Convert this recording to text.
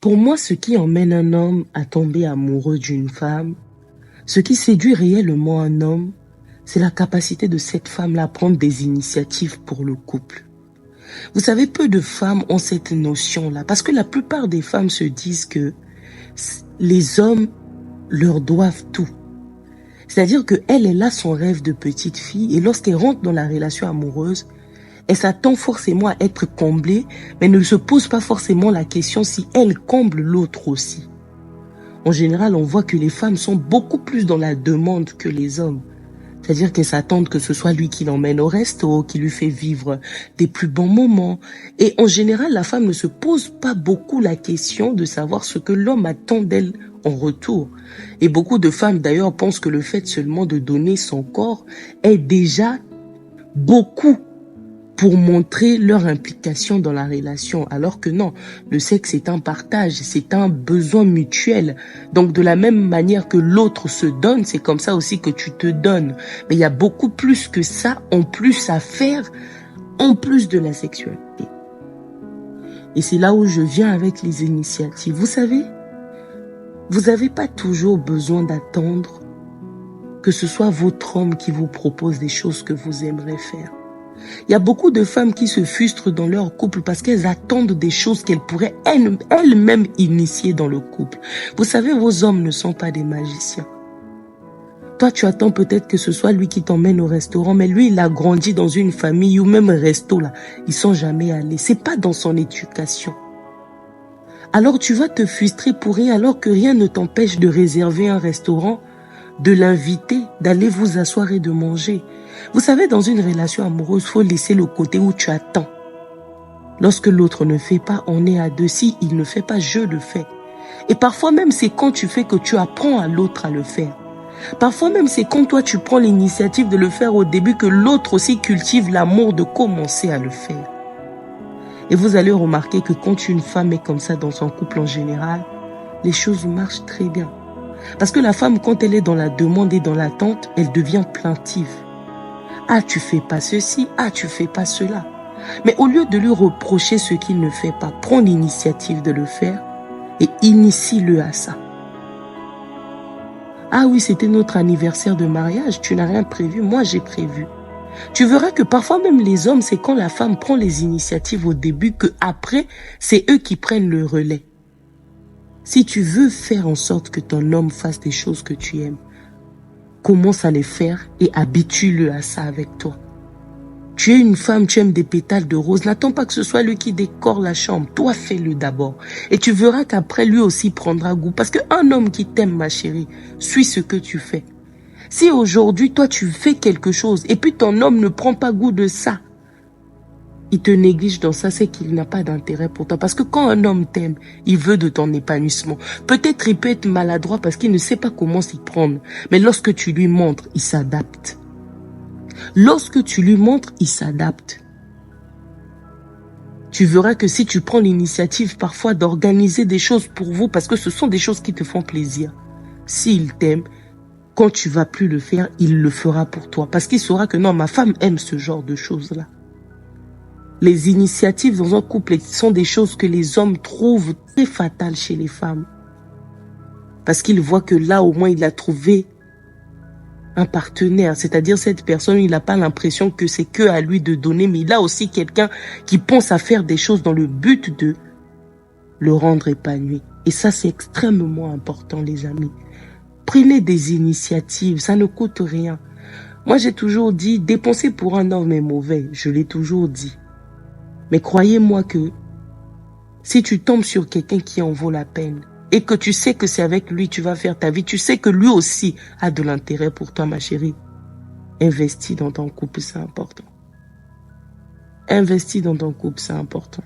Pour moi, ce qui emmène un homme à tomber amoureux d'une femme, ce qui séduit réellement un homme, c'est la capacité de cette femme-là à prendre des initiatives pour le couple. Vous savez, peu de femmes ont cette notion-là, parce que la plupart des femmes se disent que les hommes leur doivent tout. C'est-à-dire qu'elle a son rêve de petite fille, et lorsqu'elle rentre dans la relation amoureuse, elle s'attend forcément à être comblée, mais ne se pose pas forcément la question si elle comble l'autre aussi. En général, on voit que les femmes sont beaucoup plus dans la demande que les hommes. C'est-à-dire qu'elles s'attendent que ce soit lui qui l'emmène au resto, qui lui fait vivre des plus bons moments. Et en général, la femme ne se pose pas beaucoup la question de savoir ce que l'homme attend d'elle en retour. Et beaucoup de femmes d'ailleurs pensent que le fait seulement de donner son corps est déjà beaucoup pour montrer leur implication dans la relation, alors que non, le sexe est un partage, c'est un besoin mutuel. Donc de la même manière que l'autre se donne, c'est comme ça aussi que tu te donnes. Mais il y a beaucoup plus que ça en plus à faire, en plus de la sexualité. Et c'est là où je viens avec les initiatives. Vous savez, vous n'avez pas toujours besoin d'attendre que ce soit votre homme qui vous propose des choses que vous aimeriez faire. Il y a beaucoup de femmes qui se frustrent dans leur couple parce qu'elles attendent des choses qu'elles pourraient elles-mêmes initier dans le couple. Vous savez, vos hommes ne sont pas des magiciens. Toi, tu attends peut-être que ce soit lui qui t'emmène au restaurant, mais lui, il a grandi dans une famille où même resto là, ils sont jamais allés. C'est pas dans son éducation. Alors tu vas te frustrer pour rien, alors que rien ne t'empêche de réserver un restaurant, de l'inviter, d'aller vous asseoir et de manger. Vous savez, dans une relation amoureuse, il faut laisser le côté où tu attends. Lorsque l'autre ne fait pas, on est à deux. Si il ne fait pas, je le fais. Et parfois même, c'est quand tu fais que tu apprends à l'autre à le faire. Parfois même, c'est quand toi, tu prends l'initiative de le faire au début que l'autre aussi cultive l'amour de commencer à le faire. Et vous allez remarquer que quand une femme est comme ça dans son couple en général, les choses marchent très bien. Parce que la femme, quand elle est dans la demande et dans l'attente, elle devient plaintive. Ah, tu fais pas ceci, ah, tu fais pas cela. Mais au lieu de lui reprocher ce qu'il ne fait pas, prends l'initiative de le faire et initie-le à ça. Ah oui, c'était notre anniversaire de mariage, tu n'as rien prévu, moi j'ai prévu. Tu verras que parfois même les hommes, c'est quand la femme prend les initiatives au début que après, c'est eux qui prennent le relais. Si tu veux faire en sorte que ton homme fasse des choses que tu aimes, commence à les faire et habitue-le à ça avec toi. Tu es une femme, tu aimes des pétales de rose, n'attends pas que ce soit lui qui décore la chambre. Toi, fais-le d'abord. Et tu verras qu'après, lui aussi prendra goût. Parce qu'un homme qui t'aime, ma chérie, suit ce que tu fais. Si aujourd'hui, toi, tu fais quelque chose et puis ton homme ne prend pas goût de ça, il te néglige dans ça, c'est qu'il n'a pas d'intérêt pour toi. Parce que quand un homme t'aime, il veut de ton épanouissement. Peut-être il peut être maladroit parce qu'il ne sait pas comment s'y prendre. Mais lorsque tu lui montres, il s'adapte. Lorsque tu lui montres, il s'adapte. Tu verras que si tu prends l'initiative parfois d'organiser des choses pour vous, parce que ce sont des choses qui te font plaisir, s'il t'aime, quand tu vas plus le faire, il le fera pour toi. Parce qu'il saura que non, ma femme aime ce genre de choses-là. Les initiatives dans un couple sont des choses que les hommes trouvent très fatales chez les femmes. Parce qu'ils voient que là, au moins, il a trouvé un partenaire. C'est-à-dire cette personne, il n'a pas l'impression que c'est que à lui de donner, mais il a aussi quelqu'un qui pense à faire des choses dans le but de le rendre épanoui. Et ça, c'est extrêmement important, les amis. Prenez des initiatives, ça ne coûte rien. Moi, j'ai toujours dit, dépenser pour un homme est mauvais. Je l'ai toujours dit. Mais croyez-moi que si tu tombes sur quelqu'un qui en vaut la peine et que tu sais que c'est avec lui que tu vas faire ta vie, tu sais que lui aussi a de l'intérêt pour toi, ma chérie, investis dans ton couple, c'est important. Investis dans ton couple, c'est important.